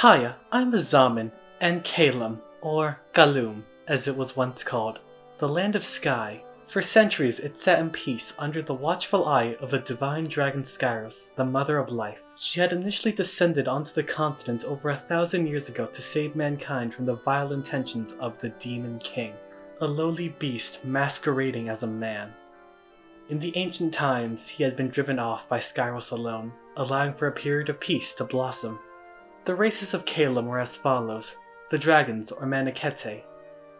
Hiya, I'm a Zamen, and Kalem, or Galum, as it was once called, the land of sky. For centuries it sat in peace under the watchful eye of the divine dragon Skyros, the mother of life. She had initially descended onto the continent over 1,000 years ago to save mankind from the vile intentions of the Demon King, a lowly beast masquerading as a man. In the ancient times, he had been driven off by Skyros alone, allowing for a period of peace to blossom. The races of Kalem were as follows: the dragons, or Manakete,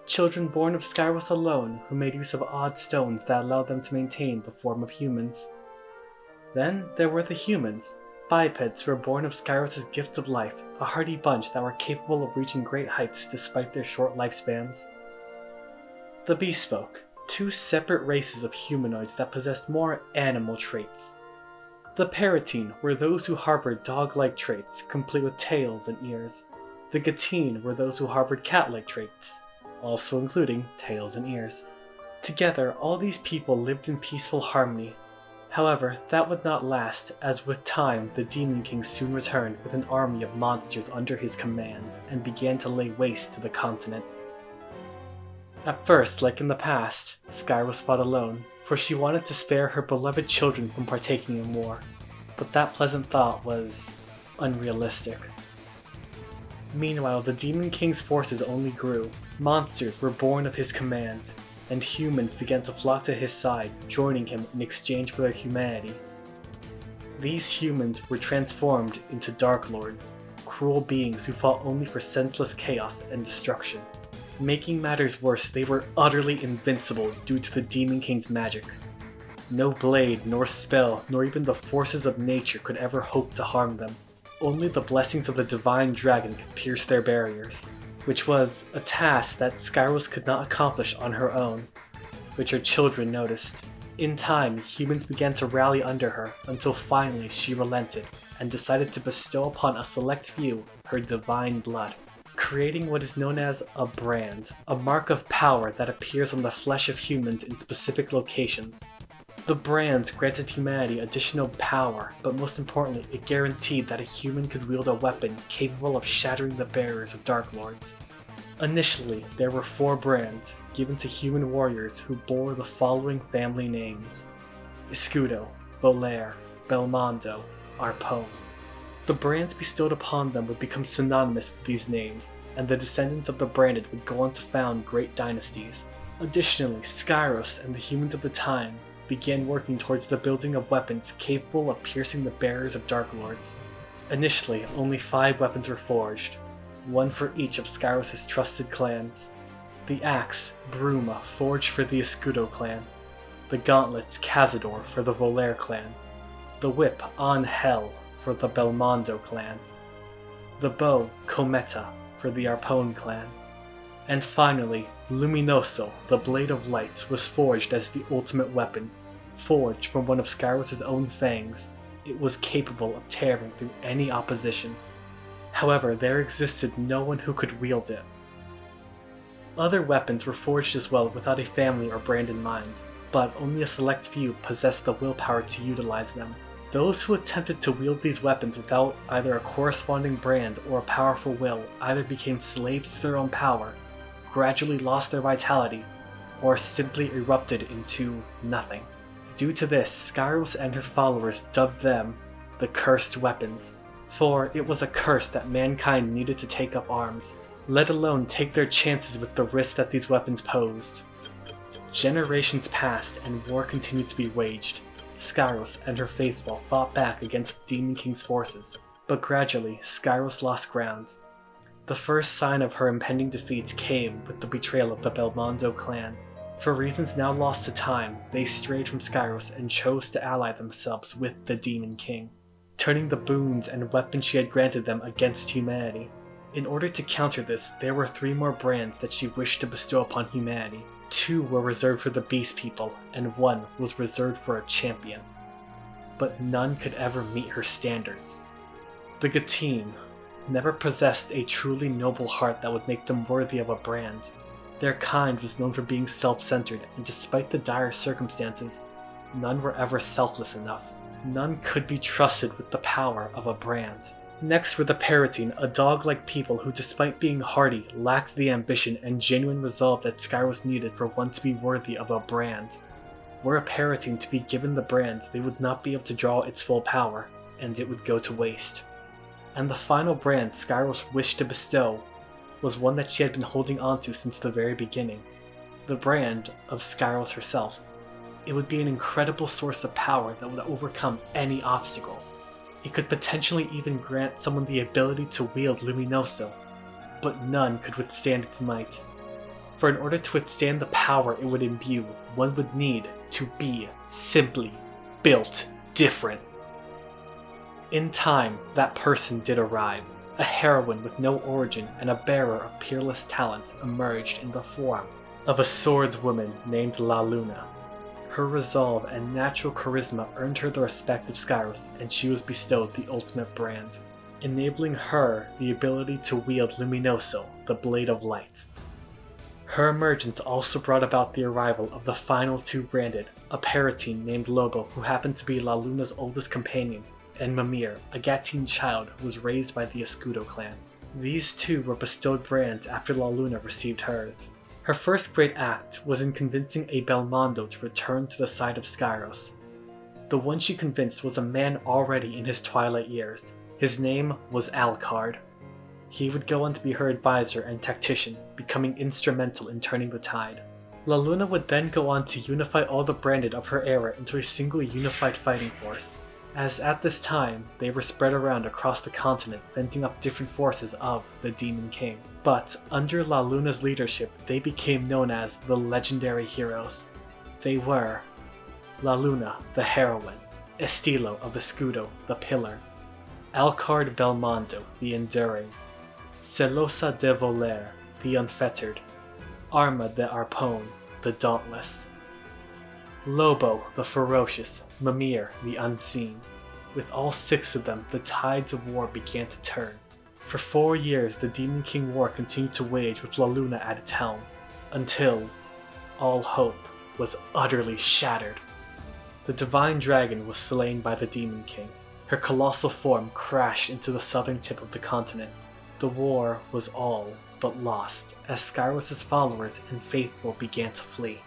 children born of Skyros alone who made use of odd stones that allowed them to maintain the form of humans. Then there were the humans, bipeds who were born of Skyros' gift of life, a hardy bunch that were capable of reaching great heights despite their short lifespans. The Bespoke, two separate races of humanoids that possessed more animal traits. The Paratine were those who harbored dog-like traits, complete with tails and ears. The Gatine were those who harbored cat-like traits, also including tails and ears. Together, all these people lived in peaceful harmony. However, that would not last, as with time, the Demon King soon returned with an army of monsters under his command, and began to lay waste to the continent. At first, like in the past, Skyros fought alone, for she wanted to spare her beloved children from partaking in war. But that pleasant thought was unrealistic. Meanwhile, the Demon King's forces only grew. Monsters were born of his command, and humans began to flock to his side, joining him in exchange for their humanity. These humans were transformed into Dark Lords, cruel beings who fought only for senseless chaos and destruction. Making matters worse, they were utterly invincible due to the Demon King's magic. No blade, nor spell, nor even the forces of nature could ever hope to harm them. Only the blessings of the Divine Dragon could pierce their barriers, which was a task that Skyros could not accomplish on her own, which her children noticed. In time, humans began to rally under her, until finally she relented, and decided to bestow upon a select few her divine blood, creating what is known as a brand, a mark of power that appears on the flesh of humans in specific locations. The brands granted humanity additional power, but most importantly, it guaranteed that a human could wield a weapon capable of shattering the barriers of Dark Lords. Initially, there were 4 brands, given to human warriors who bore the following family names: Escudo, Bolaire, Belmondo, Arpone. The brands bestowed upon them would become synonymous with these names, and the descendants of the branded would go on to found great dynasties. Additionally, Skyros and the humans of the time began working towards the building of weapons capable of piercing the barriers of Dark Lords. Initially, only 5 weapons were forged, one for each of Skyros' trusted clans. The axe, Bruma, forged for the Escudo clan. The gauntlets, Cazador, for the Volaire clan. The whip, Angel, for the Belmondo clan. The bow, Cometa, for the Arpone clan. And finally, Luminoso, the Blade of Light, was forged as the ultimate weapon. Forged from one of Skyros' own fangs, it was capable of tearing through any opposition. However, there existed no one who could wield it. Other weapons were forged as well without a family or brand in mind, but only a select few possessed the willpower to utilize them. Those who attempted to wield these weapons without either a corresponding brand or a powerful will either became slaves to their own power, gradually lost their vitality, or simply erupted into nothing. Due to this, Skyros and her followers dubbed them the Cursed Weapons, for it was a curse that mankind needed to take up arms, let alone take their chances with the risks that these weapons posed. Generations passed and war continued to be waged. Skyros and her faithful fought back against the Demon King's forces, but gradually Skyros lost ground. The first sign of her impending defeat came with the betrayal of the Belmondo Clan. For reasons now lost to time, they strayed from Skyros and chose to ally themselves with the Demon King, turning the boons and weapons she had granted them against humanity. In order to counter this, there were 3 more brands that she wished to bestow upon humanity. 2 were reserved for the Beast People, and 1 was reserved for a champion. But none could ever meet her standards. The Gatine never possessed a truly noble heart that would make them worthy of a brand. Their kind was known for being self-centered, and despite the dire circumstances, none were ever selfless enough. None could be trusted with the power of a brand. Next were the Paratine, a dog-like people who, despite being hardy, lacked the ambition and genuine resolve that Skyros needed for one to be worthy of a brand. Were a Paratine to be given the brand, they would not be able to draw its full power, and it would go to waste. And the final brand Skyros wished to bestow was one that she had been holding onto since the very beginning, the brand of Skyros herself. It would be an incredible source of power that would overcome any obstacle. It could potentially even grant someone the ability to wield Luminoso, but none could withstand its might. For in order to withstand the power it would imbue, one would need to be simply built different. In time, that person did arrive. A heroine with no origin and a bearer of peerless talents emerged in the form of a swordswoman named La Luna. Her resolve and natural charisma earned her the respect of Skyros, and she was bestowed the ultimate brand, enabling her the ability to wield Luminoso, the Blade of Light. Her emergence also brought about the arrival of the final two branded, a Paratine named Lobo, who happened to be La Luna's oldest companion, and Mimir, a Gatine child who was raised by the Escudo clan. These two were bestowed brands after La Luna received hers. Her first great act was in convincing a Belmondo to return to the side of Skyros. The one she convinced was a man already in his twilight years. His name was Alcor. He would go on to be her advisor and tactician, becoming instrumental in turning the tide. La Luna would then go on to unify all the branded of her era into a single unified fighting force, as at this time they were spread around across the continent, fending off different forces of the Demon King. But under La Luna's leadership, they became known as the Legendary Heroes. They were La Luna, the Heroine, Estilo of Escudo, the Pillar, Alcor Belmondo, the Enduring, Celosa de Voler, the Unfettered, Arma de Arpone, the Dauntless, Lobo, the Ferocious, Mimir, the Unseen. With all six of them, the tides of war began to turn. For 4 years, the Demon King War continued to wage with La Luna at its helm, until all hope was utterly shattered. The Divine Dragon was slain by the Demon King. Her colossal form crashed into the southern tip of the continent. The war was all but lost, as Skyros' followers and faithful began to flee.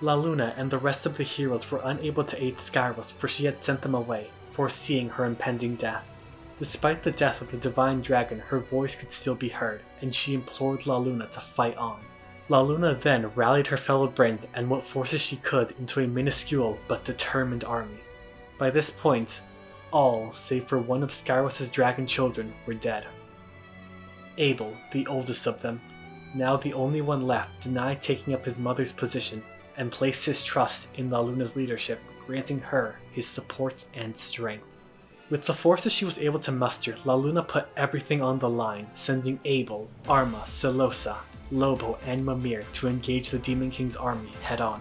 La Luna and the rest of the heroes were unable to aid Skyros, for she had sent them away, foreseeing her impending death. Despite the death of the Divine Dragon, her voice could still be heard, and she implored La Luna to fight on. La Luna then rallied her fellow brands and what forces she could into a minuscule but determined army. By this point, all, save for one of Skyros' dragon children, were dead. Abel, the oldest of them, now the only one left, denied taking up his mother's position and placed his trust in La Luna's leadership, granting her his support and strength. With the forces she was able to muster, La Luna put everything on the line, sending Abel, Arma, Celosa, Lobo, and Mimir to engage the Demon King's army head-on,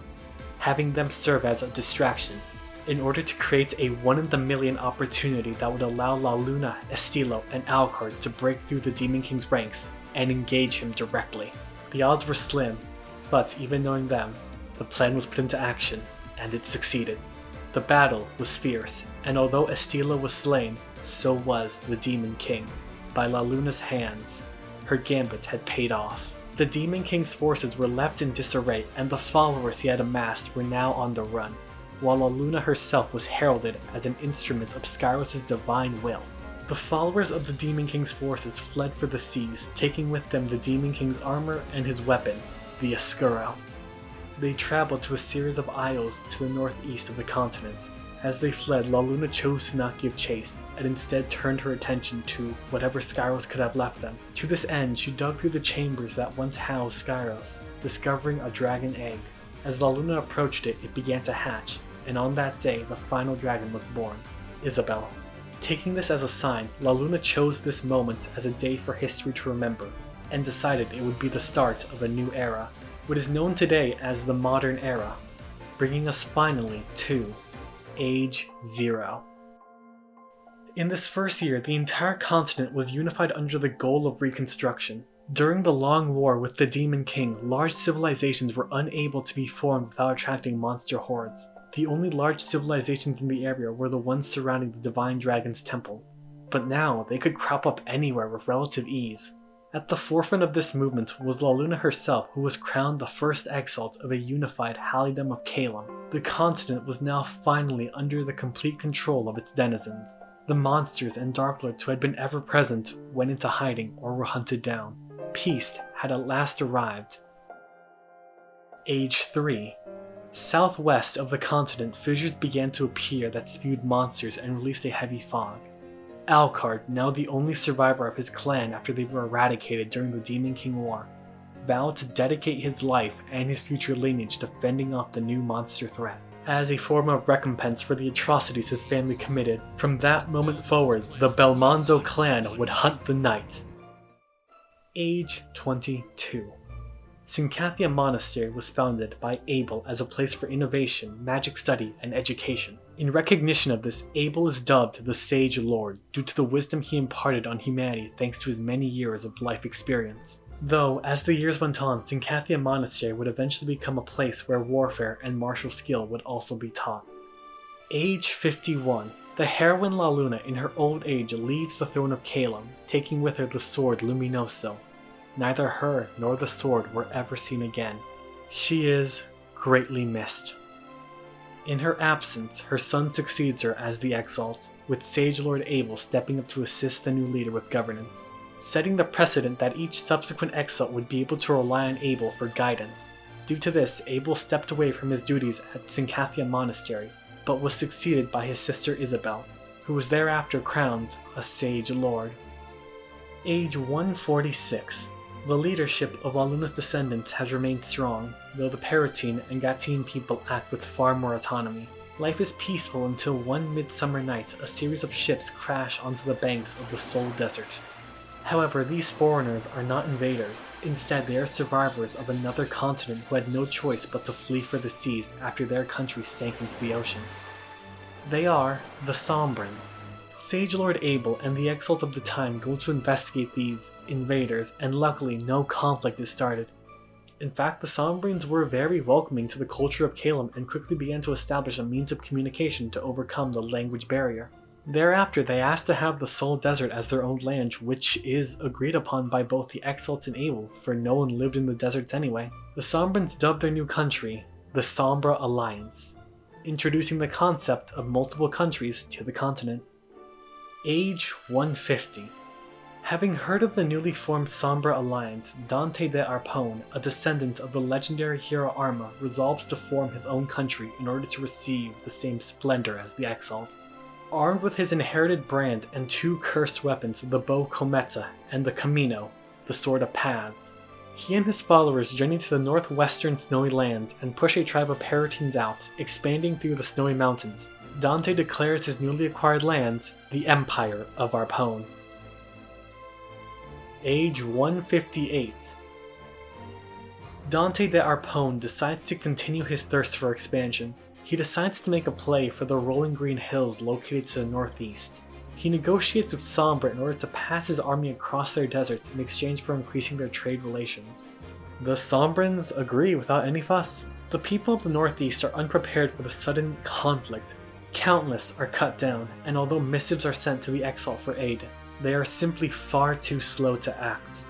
having them serve as a distraction, in order to create a one-in-the-million opportunity that would allow La Luna, Estilo, and Alcor to break through the Demon King's ranks and engage him directly. The odds were slim, but even knowing them, the plan was put into action, and it succeeded. The battle was fierce, and although Estilo was slain, so was the Demon King. By La Luna's hands, her gambit had paid off. The Demon King's forces were left in disarray, and the followers he had amassed were now on the run, while La Luna herself was heralded as an instrument of Skyros' divine will. The followers of the Demon King's forces fled for the seas, taking with them the Demon King's armor and his weapon, the Escuro. They traveled to a series of isles to the northeast of the continent. As they fled, La Luna chose to not give chase, and instead turned her attention to whatever Skyros could have left them. To this end, she dug through the chambers that once housed Skyros, discovering a dragon egg. As La Luna approached it, it began to hatch, and on that day, the final dragon was born, Isabel. Taking this as a sign, La Luna chose this moment as a day for history to remember, and decided it would be the start of a new era, what is known today as the Modern Era, bringing us finally to Age Zero. In this first year, the entire continent was unified under the goal of reconstruction. During the long war with the Demon King, large civilizations were unable to be formed without attracting monster hordes. The only large civilizations in the area were the ones surrounding the Divine Dragon's temple. but now they could crop up anywhere with relative ease. At the forefront of this movement was La Luna herself, who was crowned the first exalt of a unified Hallidom of Calum. The continent was now finally under the complete control of its denizens. The monsters and Dark Lords who had been ever present went into hiding or were hunted down. Peace had at last arrived. Age 3. Southwest of the continent, fissures began to appear that spewed monsters and released a heavy fog. Alcor, now the only survivor of his clan after they were eradicated during the Demon King War, vowed to dedicate his life and his future lineage to fending off the new monster threat. As a form of recompense for the atrocities his family committed, from that moment forward, the Belmondo Clan would hunt the night. Age 22. Sinkathia Monastery was founded by Abel as a place for innovation, magic study, and education. In recognition of this, Abel is dubbed the Sage Lord due to the wisdom he imparted on humanity thanks to his many years of life experience. Though, as the years went on, Sinkathia Monastery would eventually become a place where warfare and martial skill would also be taught. Age 51. The heroine La Luna in her old age leaves the throne of Calum, taking with her the sword Luminoso. Neither her nor the sword were ever seen again. She is greatly missed. In her absence, her son succeeds her as the Exalt, with Sage Lord Abel stepping up to assist the new leader with governance, setting the precedent that each subsequent Exalt would be able to rely on Abel for guidance. Due to this, Abel stepped away from his duties at Sinkathia Monastery, but was succeeded by his sister Isabel, who was thereafter crowned a Sage Lord. Age 146. The leadership of La Luna's descendants has remained strong, though the Paratine and Gatine people act with far more autonomy. Life is peaceful until one midsummer night a series of ships crash onto the banks of the Soul Desert. However, these foreigners are not invaders. Instead, they are survivors of another continent who had no choice but to flee for the seas after their country sank into the ocean. They are the Sombrans. Sage Lord Abel and the Exalt of the time go to investigate these invaders, and luckily no conflict is started. In fact, the Sombrans were very welcoming to the culture of Calum and quickly began to establish a means of communication to overcome the language barrier. Thereafter, they asked to have the Soul Desert as their own land, which is agreed upon by both the Exalt and Abel, for no one lived in the deserts anyway. The Sombrans dubbed their new country the Sombra Alliance, introducing the concept of multiple countries to the continent. Age 150. Having heard of the newly formed Sombra Alliance, Dante de Arpone, a descendant of the legendary hero Arma, resolves to form his own country in order to receive the same splendor as the Exalt. Armed with his inherited brand and two cursed weapons, the bow Cometa and the Camino, the Sword of Paths, he and his followers journey to the northwestern snowy lands and push a tribe of Paratines out, expanding through the snowy mountains. Dante declares his newly acquired lands the Empire of Arpone. Age 158. Dante de Arpone decides to continue his thirst for expansion. He decides to make a play for the rolling green hills located to the northeast. He negotiates with Sombra in order to pass his army across their deserts in exchange for increasing their trade relations. The Sombrans agree without any fuss. The people of the northeast are unprepared for the sudden conflict. Countless are cut down, and although missives are sent to the Exalt for aid, they are simply far too slow to act.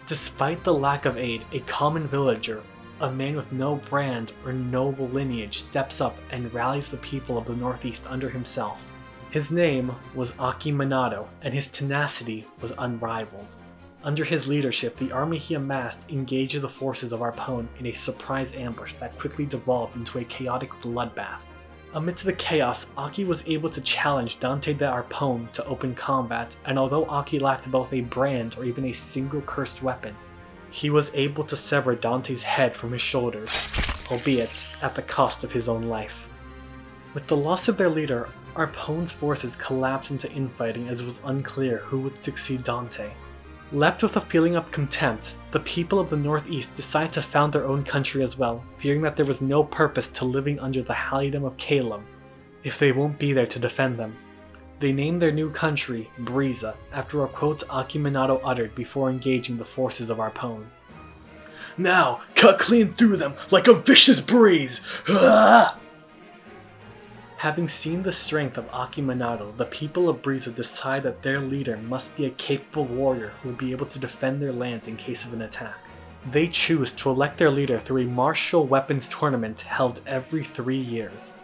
Despite the lack of aid, a common villager, a man with no brand or noble lineage, steps up and rallies the people of the northeast under himself. His name was Aki Minato, and his tenacity was unrivaled. Under his leadership, the army he amassed engaged the forces of Arpone in a surprise ambush that quickly devolved into a chaotic bloodbath. Amidst the chaos, Aki was able to challenge Dante de Arpone to open combat, and although Aki lacked both a brand or even a single cursed weapon, he was able to sever Dante's head from his shoulders, albeit at the cost of his own life. With the loss of their leader, Arpone's forces collapsed into infighting as it was unclear who would succeed Dante. Left with a feeling of contempt, the people of the northeast decide to found their own country as well, fearing that there was no purpose to living under the Hallidom of Calum if they won't be there to defend them. They named their new country Breeza, after a quote Aki Minato uttered before engaging the forces of Arpone. "Now, cut clean through them like a vicious breeze!" Ah! Having seen the strength of Akimanado, the people of Briza decide that their leader must be a capable warrior who will be able to defend their lands in case of an attack. They choose to elect their leader through a martial weapons tournament held every 3 years.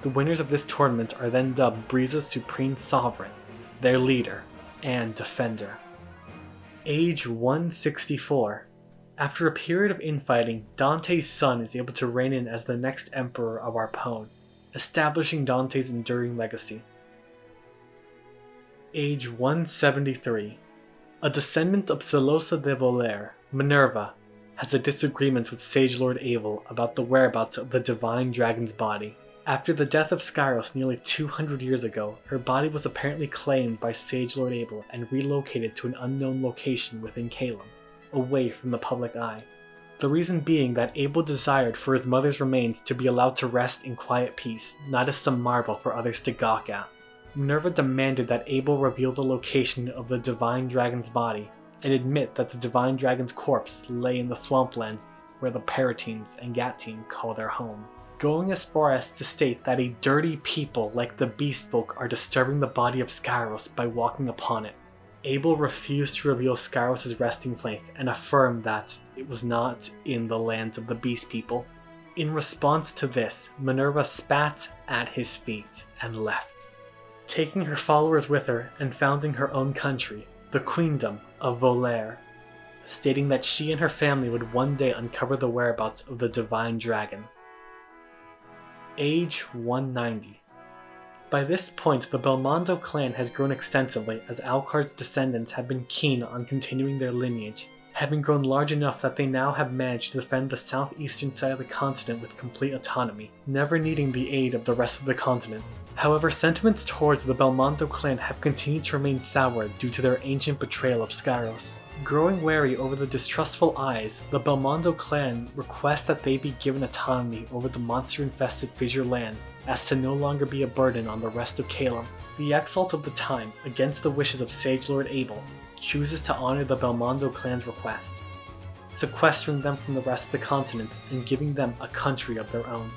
The winners of this tournament are then dubbed Briza's Supreme Sovereign, their leader, and defender. Age 164. After a period of infighting, Dante's son is able to reign in as the next emperor of Arpone, establishing Dante's enduring legacy. Age 173. A descendant of Celosa de Voler, Minerva, has a disagreement with Sage Lord Abel about the whereabouts of the divine dragon's body. After the death of Skyros nearly 200 years ago, her body was apparently claimed by Sage Lord Abel and relocated to an unknown location within Calum, away from the public eye. The reason being that Abel desired for his mother's remains to be allowed to rest in quiet peace, not as some marvel for others to gawk at. Minerva demanded that Abel reveal the location of the divine dragon's body, and admit that the divine dragon's corpse lay in the swamplands where the Paratines and Gatine call their home, going as far as to state that a dirty people like the beast folk are disturbing the body of Skyros by walking upon it. Abel refused to reveal Skyros' resting place and affirmed that it was not in the lands of the beast people. In response to this, Minerva spat at his feet and left, taking her followers with her and founding her own country, the Queendom of Voler, stating that she and her family would one day uncover the whereabouts of the divine dragon. Age 190. By this point, the Belmondo clan has grown extensively as Alcard's descendants have been keen on continuing their lineage, having grown large enough that they now have managed to defend the southeastern side of the continent with complete autonomy, never needing the aid of the rest of the continent. However, sentiments towards the Belmondo clan have continued to remain sour due to their ancient betrayal of Skyros. Growing wary over the distrustful eyes, the Belmondo clan request that they be given autonomy over the monster-infested fissure lands, as to no longer be a burden on the rest of Calum. The Exalt of the time, against the wishes of Sage Lord Abel, chooses to honor the Belmondo clan's request, sequestering them from the rest of the continent and giving them a country of their own.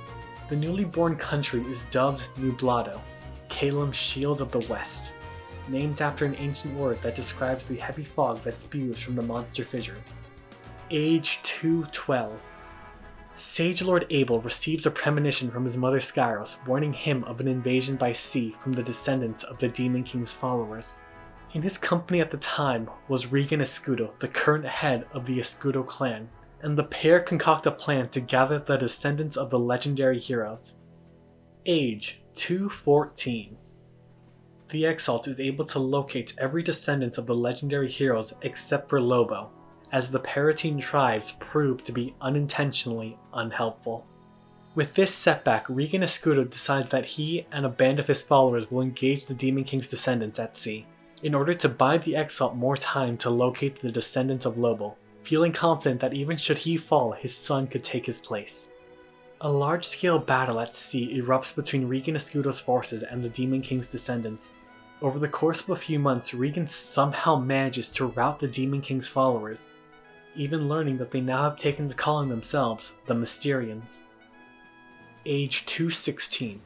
The newly born country is dubbed Nublado, Calum's Shield of the West, named after an ancient word that describes the heavy fog that spews from the monster fissures. Age 212. Sage Lord Abel receives a premonition from his mother Skyros, warning him of an invasion by sea from the descendants of the Demon King's followers. In his company at the time was Regan Escudo, the current head of the Escudo clan, and the pair concoct a plan to gather the descendants of the legendary heroes. Age 214. The Exalt is able to locate every descendant of the legendary heroes except for Lobo, as the Paratine tribes prove to be unintentionally unhelpful. With this setback, Regan Escudo decides that he and a band of his followers will engage the Demon King's descendants at sea, in order to buy the Exalt more time to locate the descendants of Lobo, feeling confident that even should he fall, his son could take his place. A large-scale battle at sea erupts between Regan Escudo's forces and the Demon King's descendants. Over the course of a few months, Regan somehow manages to rout the Demon King's followers, even learning that they now have taken to calling themselves the Mysterians. Age 216.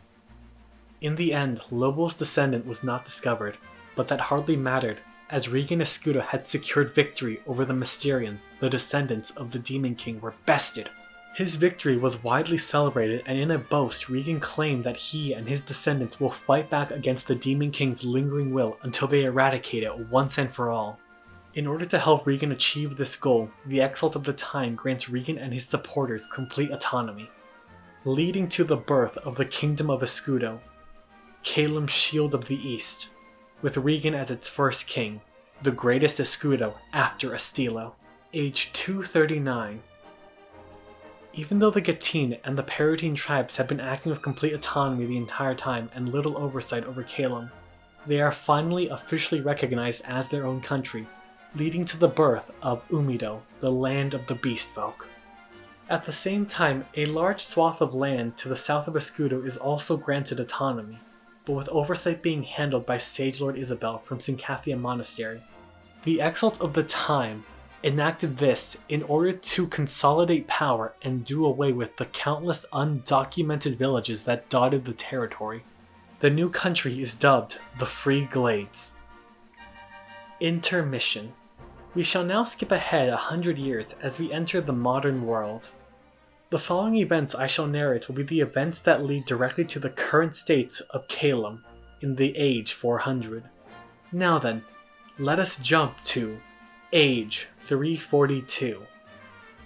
In the end, Lobo's descendant was not discovered, but that hardly mattered, as Regan Escudo had secured victory over the Mysterians. The descendants of the Demon King were bested. His victory was widely celebrated, and in a boast, Regan claimed that he and his descendants will fight back against the Demon King's lingering will until they eradicate it once and for all. In order to help Regan achieve this goal, the Exalt of the time grants Regan and his supporters complete autonomy, leading to the birth of the Kingdom of Escudo, Calum's Shield of the East, with Regan as its first king, the greatest Escudo after Estilo. Age 239. Even though the Gatine and the Paratine tribes have been acting with complete autonomy the entire time and little oversight over Calum, they are finally officially recognized as their own country, leading to the birth of Umido, the land of the beast folk. At the same time, a large swath of land to the south of Escudo is also granted autonomy, but with oversight being handled by Sage Lord Isabel from Sincathia Monastery. The Exalt of the time enacted this in order to consolidate power and do away with the countless undocumented villages that dotted the territory. The new country is dubbed the Free Glades. Intermission. We shall now skip ahead 100 years as we enter the modern world. The following events I shall narrate will be the events that lead directly to the current state of Calem in the Age 400. Now then, let us jump to Age 342.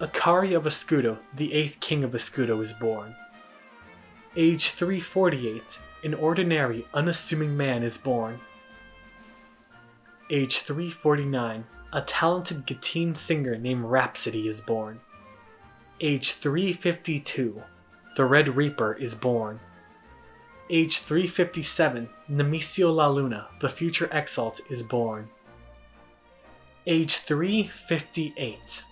Akari of Escudo, the 8th king of Escudo, is born. Age 348. An ordinary, unassuming man is born. Age 349. A talented Gatine singer named Rhapsody is born. Age 352. The Red Reaper is born. Age 357. Nemecio La Luna, the future Exalt, is born. Age 358.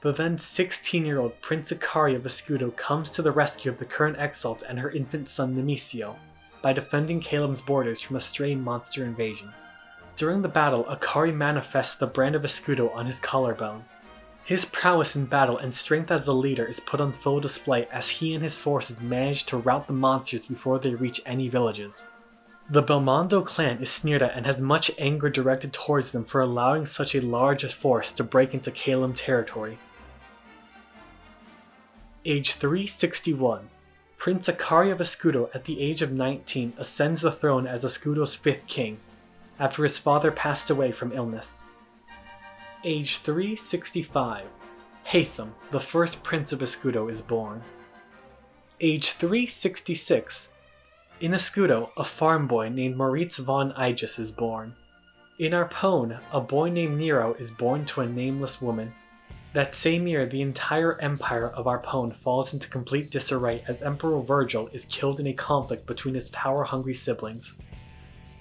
The then 16-year-old Prince Akari of Escudo comes to the rescue of the current Exalt and her infant son Nemecio by defending Calem's borders from a stray monster invasion. During the battle, Akari manifests the brand of Escudo on his collarbone. His prowess in battle and strength as a leader is put on full display as he and his forces manage to rout the monsters before they reach any villages. The Belmondo Clan is sneered at and has much anger directed towards them for allowing such a large force to break into Calem territory. Age 361. Prince Akari of Escudo at the age of 19 ascends the throne as Escudo's 5th king, after his father passed away from illness. Age 365. Hatham, the first prince of Escudo, is born. Age 366. In Escudo, a farm boy named Moritz von Aegis is born. In Arpone, a boy named Nero is born to a nameless woman. That same year, the entire empire of Arpone falls into complete disarray as Emperor Virgil is killed in a conflict between his power-hungry siblings.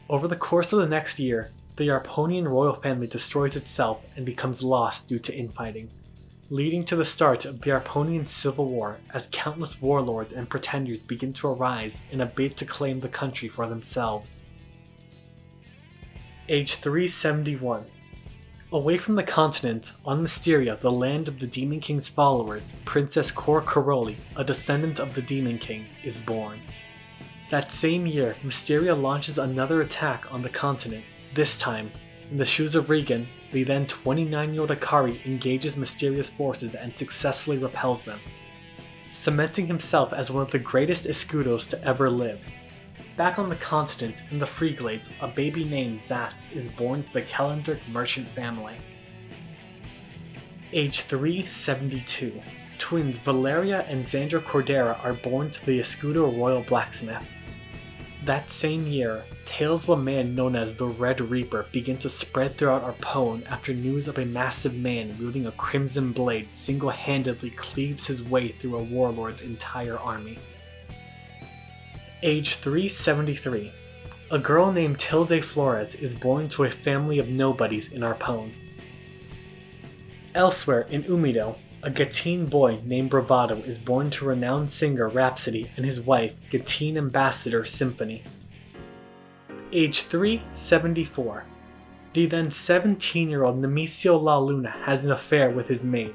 Over the course of the next year, the Arponian royal family destroys itself and becomes lost due to infighting, leading to the start of the Arponian Civil War as countless warlords and pretenders begin to arise in a bid to claim the country for themselves. Age 371. Away from the continent, on Mysteria, the land of the Demon King's followers, Princess Cor Caroli, a descendant of the Demon King, is born. That same year, Mysteria launches another attack on the continent. This time, in the shoes of Regan, the then 29-year-old Akari engages Mysteria's forces and successfully repels them, cementing himself as one of the greatest Escudos to ever live. Back on the continent, in the Free Glades, a baby named Zatz is born to the Kelendrick merchant family. Age 372. Twins Valeria and Xandra Cordera are born to the Escudo royal blacksmith. That same year, tales of a man known as the Red Reaper begin to spread throughout Arpone after news of a massive man wielding a crimson blade single-handedly cleaves his way through a warlord's entire army. Age 373. A girl named Tilde Flores is born to a family of nobodies in Arpone. Elsewhere in Umido, a Gatine boy named Bravado is born to renowned singer Rhapsody and his wife, Gatine Ambassador Symphony. Age 374. The then 17-year-old Nemecio La Luna has an affair with his maid,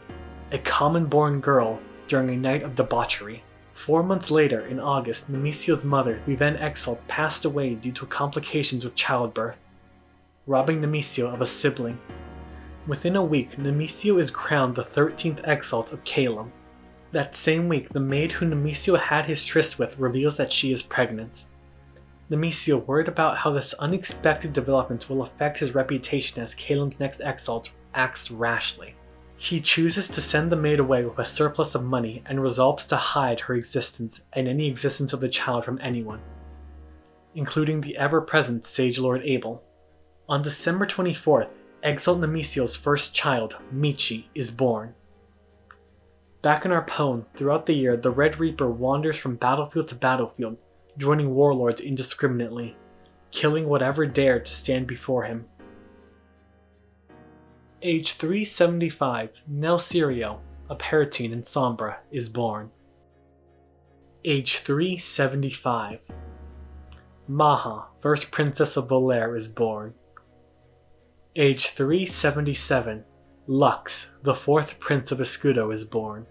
a common-born girl, during a night of debauchery. 4 months later, in August, Nemecio's mother, the then Exalt, passed away due to complications with childbirth, robbing Nemecio of a sibling. Within a week, Nemecio is crowned the 13th Exalt of Calem. That same week, the maid who Nemecio had his tryst with reveals that she is pregnant. Nemecio, worried about how this unexpected development will affect his reputation as Calem's next Exalt, acts rashly. He chooses to send the maid away with a surplus of money and resolves to hide her existence and any existence of the child from anyone, including the ever-present Sage Lord Abel. On December 24th, Exalt Nemecio's first child, Michi, is born. Back in Arpone, throughout the year, the Red Reaper wanders from battlefield to battlefield, joining warlords indiscriminately, killing whatever dared to stand before him. Age 375, Nell Sirio, a Paratine in Sombra, is born. Age 375. Maha, first princess of Volaire, is born. Age 377. Lux, the fourth prince of Escudo, is born.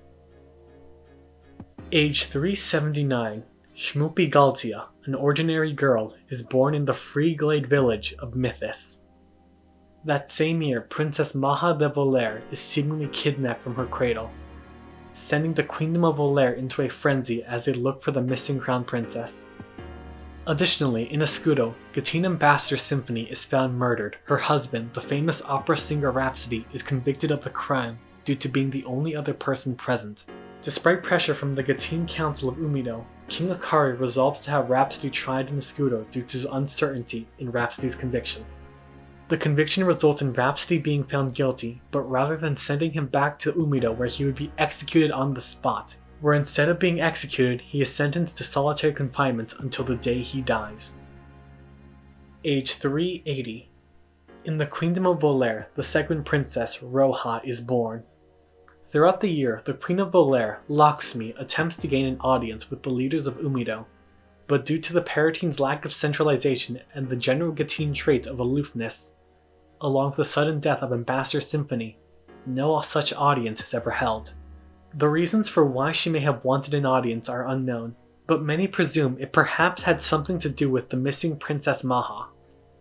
Age 379. Schmoopy Galtia, an ordinary girl, is born in the free glade village of Mythos. That same year, Princess Maha de Volaire is seemingly kidnapped from her cradle, sending the Queendom of Volaire into a frenzy as they look for the missing crown princess. Additionally, in Escudo, Gatine Ambassador Symphony is found murdered. Her husband, the famous opera singer Rhapsody, is convicted of the crime due to being the only other person present. Despite pressure from the Gatine Council of Umido, King Akari resolves to have Rhapsody tried in Escudo due to the uncertainty in Rhapsody's conviction. The conviction results in Rhapsody being found guilty, but rather than sending him back to Umido where he would be executed on the spot, where instead of being executed, he is sentenced to solitary confinement until the day he dies. Age 380. In the Queendom of Volaire, the second princess, Roha, is born. Throughout the year, the Queen of Volaire, Lakshmi, attempts to gain an audience with the leaders of Umido, but due to the Paratine's lack of centralization and the general Gatine trait of aloofness, along with the sudden death of Ambassador Symphony, no such audience is ever held. The reasons for why she may have wanted an audience are unknown, but many presume it perhaps had something to do with the missing Princess Maha.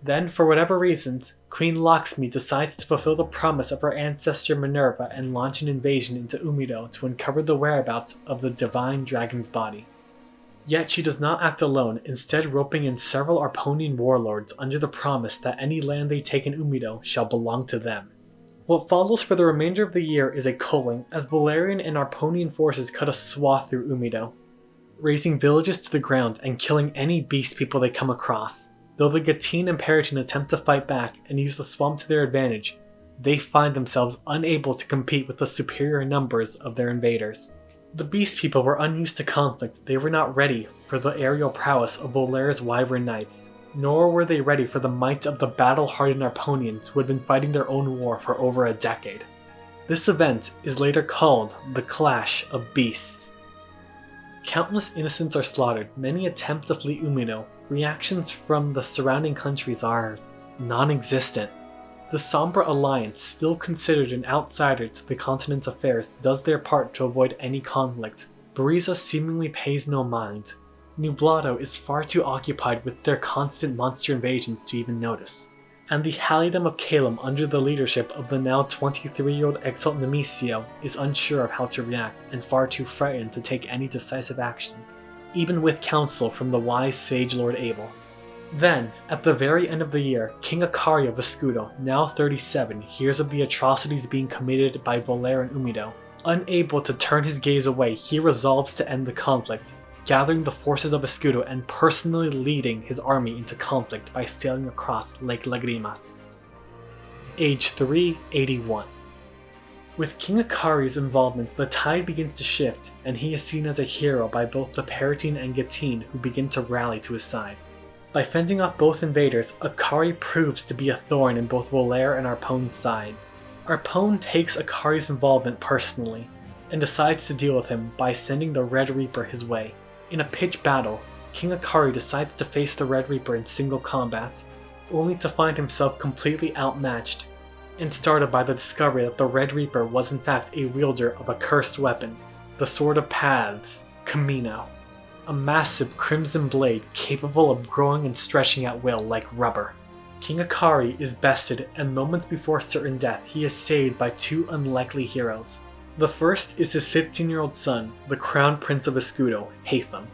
Then, for whatever reasons, Queen Lakshmi decides to fulfill the promise of her ancestor Minerva and launch an invasion into Umido to uncover the whereabouts of the divine dragon's body. Yet she does not act alone, instead roping in several Arponian warlords under the promise that any land they take in Umido shall belong to them. What follows for the remainder of the year is a culling, as Valerian and Arponian forces cut a swath through Umido, razing villages to the ground and killing any beast people they come across. Though the Gatine and Paratine attempt to fight back and use the swamp to their advantage, they find themselves unable to compete with the superior numbers of their invaders. The beast people were unused to conflict. They were not ready for the aerial prowess of Volaire's Wyvern Knights, nor were they ready for the might of the battle-hardened Arponians who had been fighting their own war for over a decade. This event is later called the Clash of Beasts. Countless innocents are slaughtered, many attempt to flee Umido. Reactions from the surrounding countries are non-existent. The Sombra Alliance, still considered an outsider to the continent's affairs, does their part to avoid any conflict. Bariza seemingly pays no mind. Nublado is far too occupied with their constant monster invasions to even notice. And the Hallidom of Calum, under the leadership of the now 23-year-old Exalt Nemecio, is unsure of how to react and far too frightened to take any decisive action, even with counsel from the wise sage Lord Abel. Then, at the very end of the year, King Akari of Escudo, now 37, hears of the atrocities being committed by Volaire and Umido. Unable to turn his gaze away, he resolves to end the conflict, gathering the forces of Escudo and personally leading his army into conflict by sailing across Lake Lagrimas. Age 381. With King Akari's involvement, the tide begins to shift, and he is seen as a hero by both the Paratine and Gatine, who begin to rally to his side. By fending off both invaders, Akari proves to be a thorn in both Volaire and Arpone's sides. Arpone takes Akari's involvement personally, and decides to deal with him by sending the Red Reaper his way. In a pitched battle, King Akari decides to face the Red Reaper in single combats, only to find himself completely outmatched, and started by the discovery that the Red Reaper was in fact a wielder of a cursed weapon, the Sword of Paths, Camino, a massive crimson blade capable of growing and stretching at will like rubber. King Akari is bested, and moments before certain death, he is saved by two unlikely heroes. The first is his 15-year-old son, the Crown Prince of Escudo, Hatham.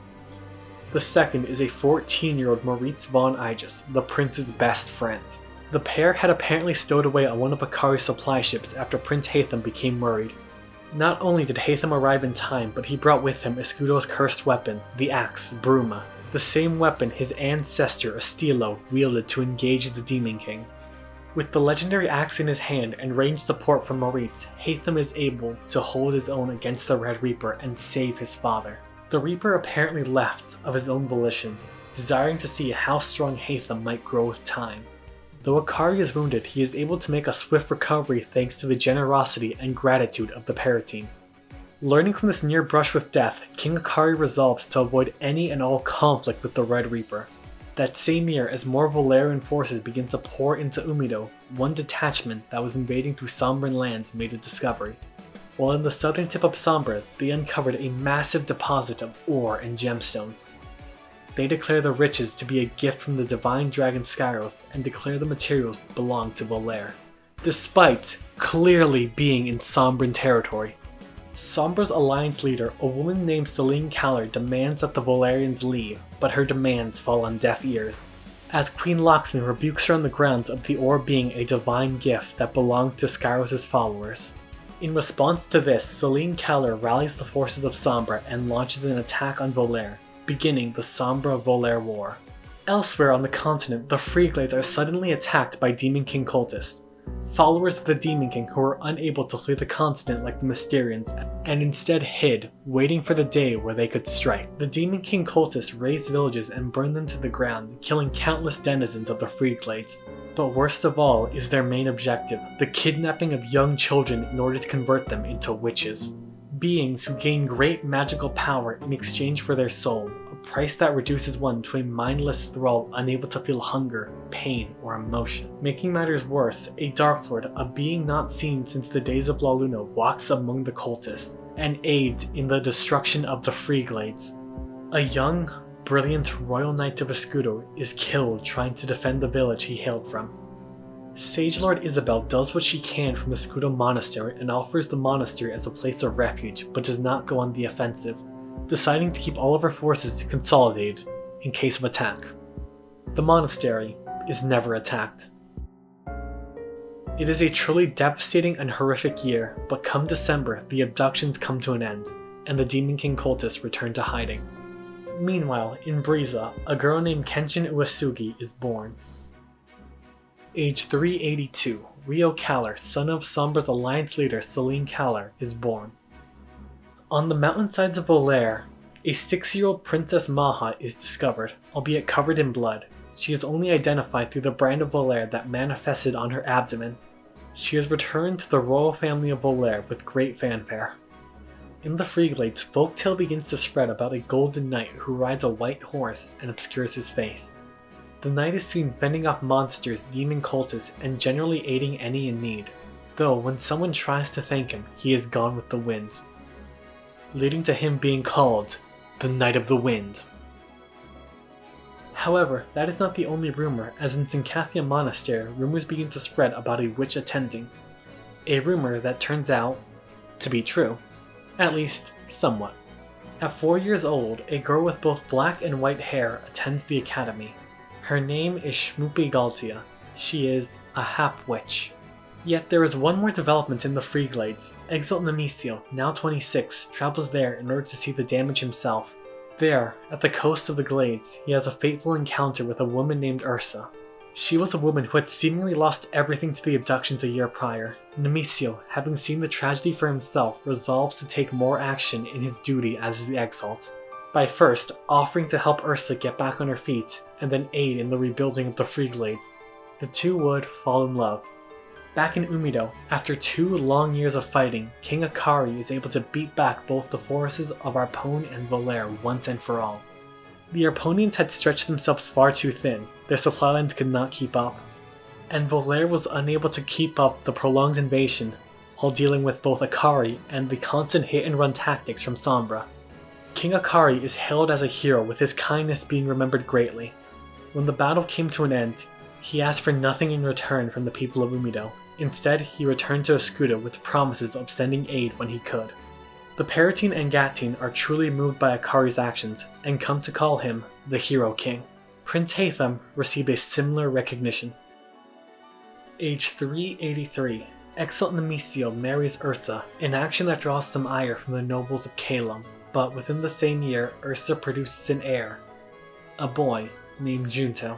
The second is a 14-year-old Moritz von Aegis, the prince's best friend. The pair had apparently stowed away on one of Akari's supply ships after Prince Hatham became worried. Not only did Hatham arrive in time, but he brought with him Escudo's cursed weapon, the axe, Bruma, the same weapon his ancestor Estilo wielded to engage the Demon King. With the legendary axe in his hand and ranged support from Moritz, Hatham is able to hold his own against the Red Reaper and save his father. The Reaper apparently left of his own volition, desiring to see how strong Hatham might grow with time. Though Akari is wounded, he is able to make a swift recovery thanks to the generosity and gratitude of the Paratine. Learning from this near brush with death, King Akari resolves to avoid any and all conflict with the Red Reaper. That same year, as more Valerian forces begin to pour into Umido, one detachment that was invading through Sombran lands made a discovery. While in the southern tip of Sombra, they uncovered a massive deposit of ore and gemstones. they declare the riches to be a gift from the divine dragon Skyros and declare the materials belong to Volaire, despite clearly being in Sombran territory. Sombra's alliance leader, a woman named Celine Caller, demands that the Volarians leave, but her demands fall on deaf ears, as Queen Locksman rebukes her on the grounds of the ore being a divine gift that belongs to Skyros' followers. In response to this, Celine Caller rallies the forces of Sombra and launches an attack on Volaire, beginning the Sombra-Volaire War. Elsewhere on the continent, the Freeglades are suddenly attacked by Demon King cultists, followers of the Demon King who were unable to flee the continent like the Mysterians, and instead hid, waiting for the day where they could strike. The Demon King cultists razed villages and burned them to the ground, killing countless denizens of the Freeglades. But worst of all is their main objective, the kidnapping of young children in order to convert them into witches. Beings who gain great magical power in exchange for their soul, a price that reduces one to a mindless thrall unable to feel hunger, pain, or emotion. Making matters worse, a Dark Lord, a being not seen since the days of La Luna, walks among the cultists and aids in the destruction of the Freeglades. A young, brilliant royal knight of Escudo is killed trying to defend the village he hailed from. Sage Lord Isabel does what she can from Escudo Monastery and offers the monastery as a place of refuge, but does not go on the offensive, deciding to keep all of her forces consolidated in case of attack. The monastery is never attacked. It is a truly devastating and horrific year, but come December, the abductions come to an end, and the Demon King cultists return to hiding. Meanwhile, in Briza, a girl named Kenshin Uesugi is born. Age 382, Rio Caller, son of Sombra's alliance leader Celine Caller, is born. On the mountainsides of Volaire, a 6-year-old Princess Maha is discovered, albeit covered in blood. She is only identified through the brand of Volaire that manifested on her abdomen. She is returned to the royal family of Volaire with great fanfare. In the Freeglades, folktale begins to spread about a golden knight who rides a white horse and obscures his face. The knight is seen fending off monsters, demon cultists, and generally aiding any in need, though when someone tries to thank him, he is gone with the wind, leading to him being called the Knight of the Wind. However, that is not the only rumor, as in Sinkathia Monastery, rumors begin to spread about a witch attending. A rumor that turns out to be true, at least somewhat. At 4 years old, a girl with both black and white hair attends the academy. Her name is Schmoopy Galtia. She is a half-witch. Yet there is one more development in the Freeglades. Exalt Nemesis, now 26, travels there in order to see the damage himself. There, at the coast of the Glades, he has a fateful encounter with a woman named Ursa. She was a woman who had seemingly lost everything to the abductions a year prior. Nemesis, having seen the tragedy for himself, resolves to take more action in his duty as the Exalt, by first offering to help Ursa get back on her feet, and then aid in the rebuilding of the Freeglades. The two would fall in love. Back in Umido, after 2 long years of fighting, King Akari is able to beat back both the forces of Arpone and Volaire once and for all. The Arponians had stretched themselves far too thin, their supply lines could not keep up, and Volaire was unable to keep up the prolonged invasion while dealing with both Akari and the constant hit-and-run tactics from Sombra. King Akari is hailed as a hero, with his kindness being remembered greatly. When the battle came to an end, he asked for nothing in return from the people of Umido. Instead, he returned to Escudo with promises of sending aid when he could. The Paratine and Gatine are truly moved by Akari's actions, and come to call him the Hero King. Prince Hatham received a similar recognition. Age 383, Exalt Nemesis marries Ursa, an action that draws some ire from the nobles of Calum, but within the same year, Ursa produces an heir, a boy named Junto.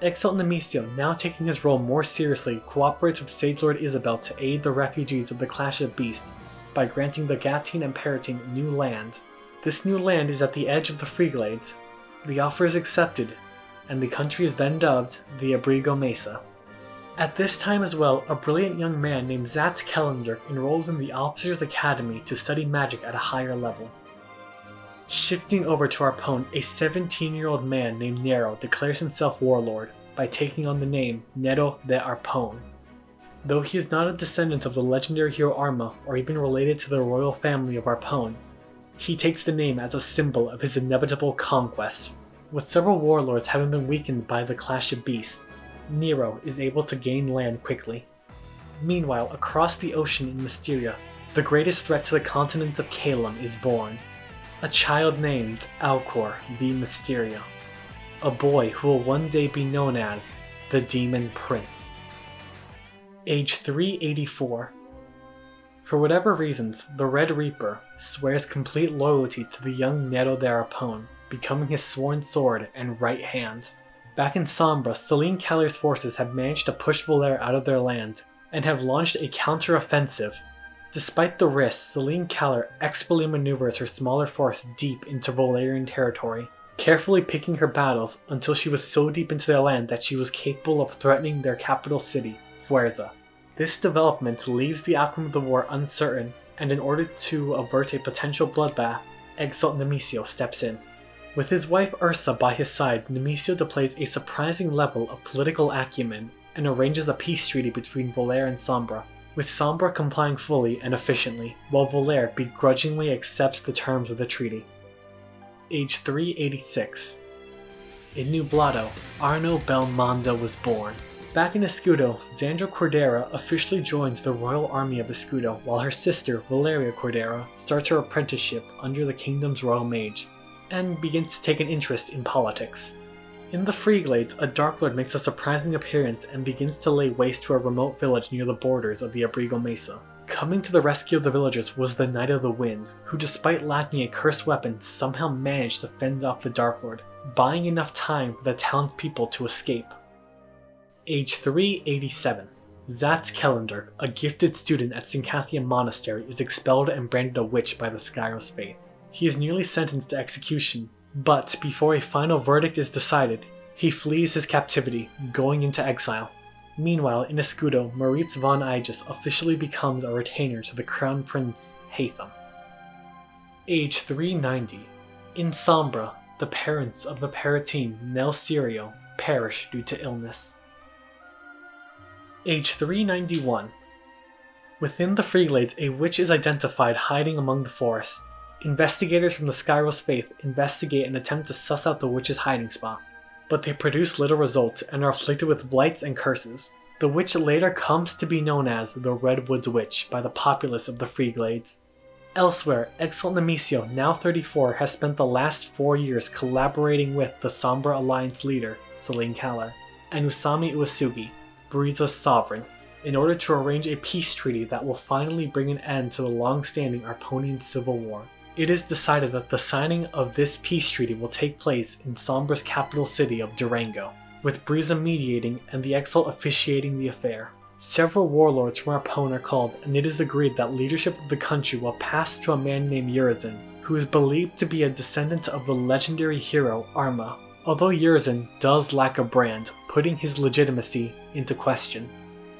Exalt Nemesis, now taking his role more seriously, cooperates with Sage Lord Isabel to aid the refugees of the Clash of Beasts by granting the Gatine and Paratine new land. This new land is at the edge of the Freeglades. The offer is accepted, and the country is then dubbed the Abrigo Mesa. At this time as well, a brilliant young man named Zatz Kellinger enrolls in the Officers' Academy to study magic at a higher level. Shifting over to Arpone, a 17-year-old man named Nero declares himself warlord by taking on the name Nero de Arpone. Though he is not a descendant of the legendary hero Arma or even related to the royal family of Arpone, he takes the name as a symbol of his inevitable conquest. With several warlords having been weakened by the clash of beasts, Nero is able to gain land quickly. Meanwhile, across the ocean in Mysteria, the greatest threat to the continent of Calum is born. A child named Alcor v Mysteria. A boy who will one day be known as the Demon Prince. Age 384. For whatever reasons, the Red Reaper swears complete loyalty to the young Nero de Arpone, becoming his sworn sword and right hand. Back in Sombra, Celine Caller's forces have managed to push Volaire out of their land and have launched a counter-offensive. Despite the risks, Celine Caller expertly maneuvers her smaller force deep into Volarian territory, carefully picking her battles until she was so deep into their land that she was capable of threatening their capital city, Fuerza. This development leaves the outcome of the war uncertain, and in order to avert a potential bloodbath, Exalt Nemesis steps in. With his wife Ursa by his side, Nemesis displays a surprising level of political acumen and arranges a peace treaty between Volaire and Sombra, with Sombra complying fully and efficiently, while Volaire begrudgingly accepts the terms of the treaty. Age 386. In Nublado, Arno Belmondo was born. Back in Escudo, Xandra Cordera officially joins the royal army of Escudo, while her sister, Valeria Cordera, starts her apprenticeship under the kingdom's royal mage, and begins to take an interest in politics. In the Freeglades, a Dark Lord makes a surprising appearance and begins to lay waste to a remote village near the borders of the Abrigo Mesa. Coming to the rescue of the villagers was the Knight of the Wind, who despite lacking a cursed weapon somehow managed to fend off the Dark Lord, buying enough time for the townspeople to escape. Age 387. Zatz Kellender, a gifted student at Syncathian Monastery, is expelled and branded a witch by the Skyros faith. He is nearly sentenced to execution, but before a final verdict is decided, he flees his captivity, going into exile. Meanwhile, in Escudo, Moritz von Aegis officially becomes a retainer to the Crown Prince Hatham. Age 390. In Sombra, the parents of the Paratine Nell Sirio perish due to illness. Age 391. Within the Freeglades, a witch is identified hiding among the forests. Investigators from the Skyros faith investigate and attempt to suss out the witch's hiding spot, but they produce little results and are afflicted with blights and curses. The witch later comes to be known as the Redwoods Witch by the populace of the Freeglades. Elsewhere, Exalt Nemesis, now 34, has spent the last 4 years collaborating with the Sombra Alliance leader, Celine Caller, and Usami Uesugi, Briza's sovereign, in order to arrange a peace treaty that will finally bring an end to the long-standing Arponian civil war. It is decided that the signing of this peace treaty will take place in Sombra's capital city of Durango, with Briza mediating and the Exalt officiating the affair. Several warlords from Arpone are called, and it is agreed that leadership of the country will pass to a man named Urizen, who is believed to be a descendant of the legendary hero Arma, although Urizen does lack a brand, putting his legitimacy into question.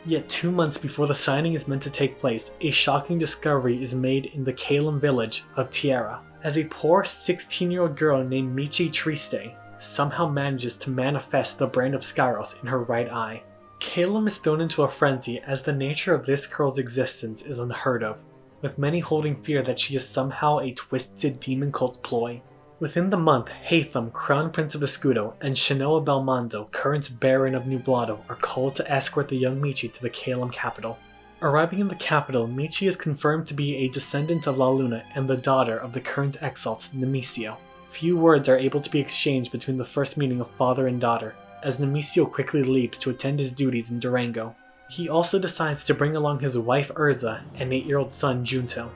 Yet 2 months before the signing is meant to take place, a shocking discovery is made in the Calum village of Tierra, as a poor 16-year-old girl named Michi Triste somehow manages to manifest the brand of Skyros in her right eye. Calum is thrown into a frenzy as the nature of this girl's existence is unheard of, with many holding fear that she is somehow a twisted demon cult ploy. Within the month, Hatham, Crown Prince of Escudo, and Shinoa Belmondo, current Baron of Nublado, are called to escort the young Michi to the Calum capital. Arriving in the capital, Michi is confirmed to be a descendant of La Luna and the daughter of the current Exalt, Nemesis. Few words are able to be exchanged between the first meeting of father and daughter, as Nemesis quickly leaves to attend his duties in Durango. He also decides to bring along his wife Urza and 8-year-old son Junto.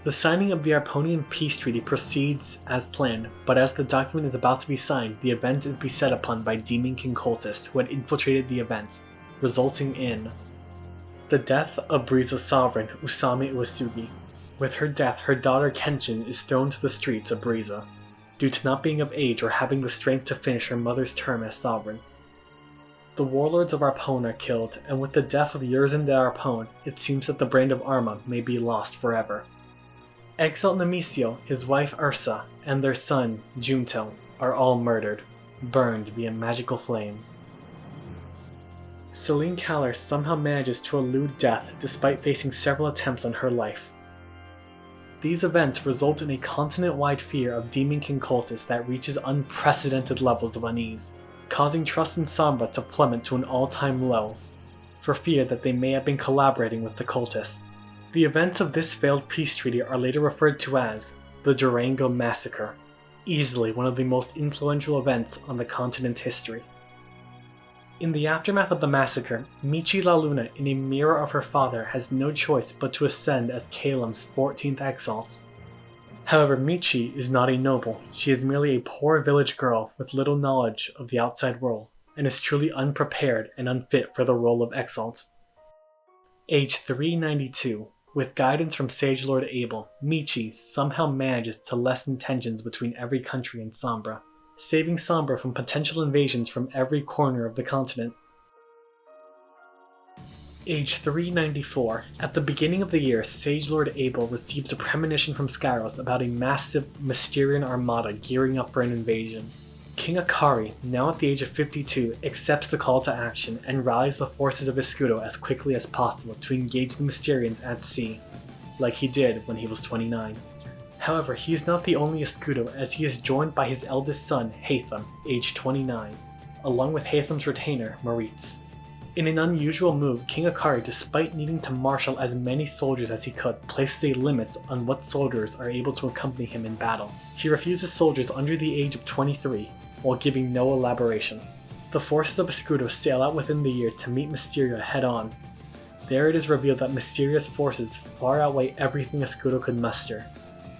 The signing of the Arponian peace treaty proceeds as planned, but as the document is about to be signed, the event is beset upon by Demon King cultists who had infiltrated the event, resulting in the death of Briza's sovereign, Usami Uesugi. With her death, her daughter Kenshin is thrown to the streets of Briza, due to not being of age or having the strength to finish her mother's term as sovereign. The warlords of Arpone are killed, and with the death of Urizen de Arpone, it seems that the brand of Arma may be lost forever. Exalt Nemesis, his wife Ursa, and their son, Junto, are all murdered, burned via magical flames. Celine Caller somehow manages to elude death despite facing several attempts on her life. These events result in a continent-wide fear of Demon King cultists that reaches unprecedented levels of unease, causing trust in Sombra to plummet to an all-time low, for fear that they may have been collaborating with the cultists. The events of this failed peace treaty are later referred to as the Durango Massacre, easily one of the most influential events on the continent's history. In the aftermath of the massacre, Michi La Luna, in a mirror of her father, has no choice but to ascend as Caelum's 14th Exalt. However, Michi is not a noble. She is merely a poor village girl with little knowledge of the outside world, and is truly unprepared and unfit for the role of Exalt. Age 392. With guidance from Sage Lord Abel, Michi somehow manages to lessen tensions between every country in Sombra, saving Sombra from potential invasions from every corner of the continent. Age 394. At the beginning of the year, Sage Lord Abel receives a premonition from Skyros about a massive Mysterian armada gearing up for an invasion. King Akari, now at the age of 52, accepts the call to action and rallies the forces of Escudo as quickly as possible to engage the Mysterians at sea, like he did when he was 29. However, he is not the only Escudo, as he is joined by his eldest son, Hatham, age 29, along with Hatham's retainer, Moritz. In an unusual move, King Akari, despite needing to marshal as many soldiers as he could, places a limit on what soldiers are able to accompany him in battle. He refuses soldiers under the age of 23, while giving no elaboration. The forces of Escudo sail out within the year to meet Mysteria head-on. There it is revealed that Mysteria's forces far outweigh everything Escudo could muster,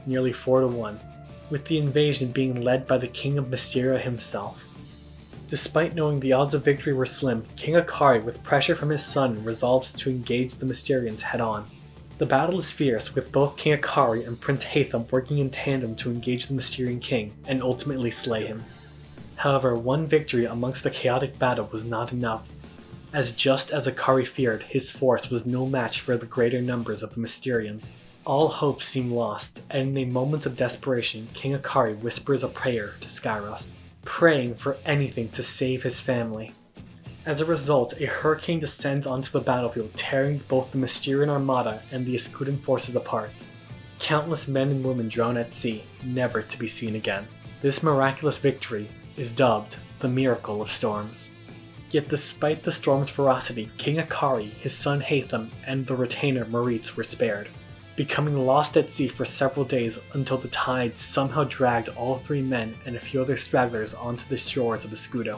nearly 4-1, with the invasion being led by the King of Mysteria himself. Despite knowing the odds of victory were slim, King Akari, with pressure from his son, resolves to engage the Mysterians head-on. The battle is fierce, with both King Akari and Prince Hatham working in tandem to engage the Mysterian King and ultimately slay him. However, one victory amongst the chaotic battle was not enough, as just as Akari feared, his force was no match for the greater numbers of the Mysterians. All hope seemed lost, and in a moment of desperation, King Akari whispers a prayer to Skyros, praying for anything to save his family. As a result, a hurricane descends onto the battlefield, tearing both the Mysterian armada and the Escudan forces apart. Countless men and women drown at sea, never to be seen again. This miraculous victory is dubbed the Miracle of Storms. Yet despite the storm's ferocity, King Akari, his son Hatham, and the retainer Moritz were spared, becoming lost at sea for several days until the tides somehow dragged all three men and a few other stragglers onto the shores of Escudo,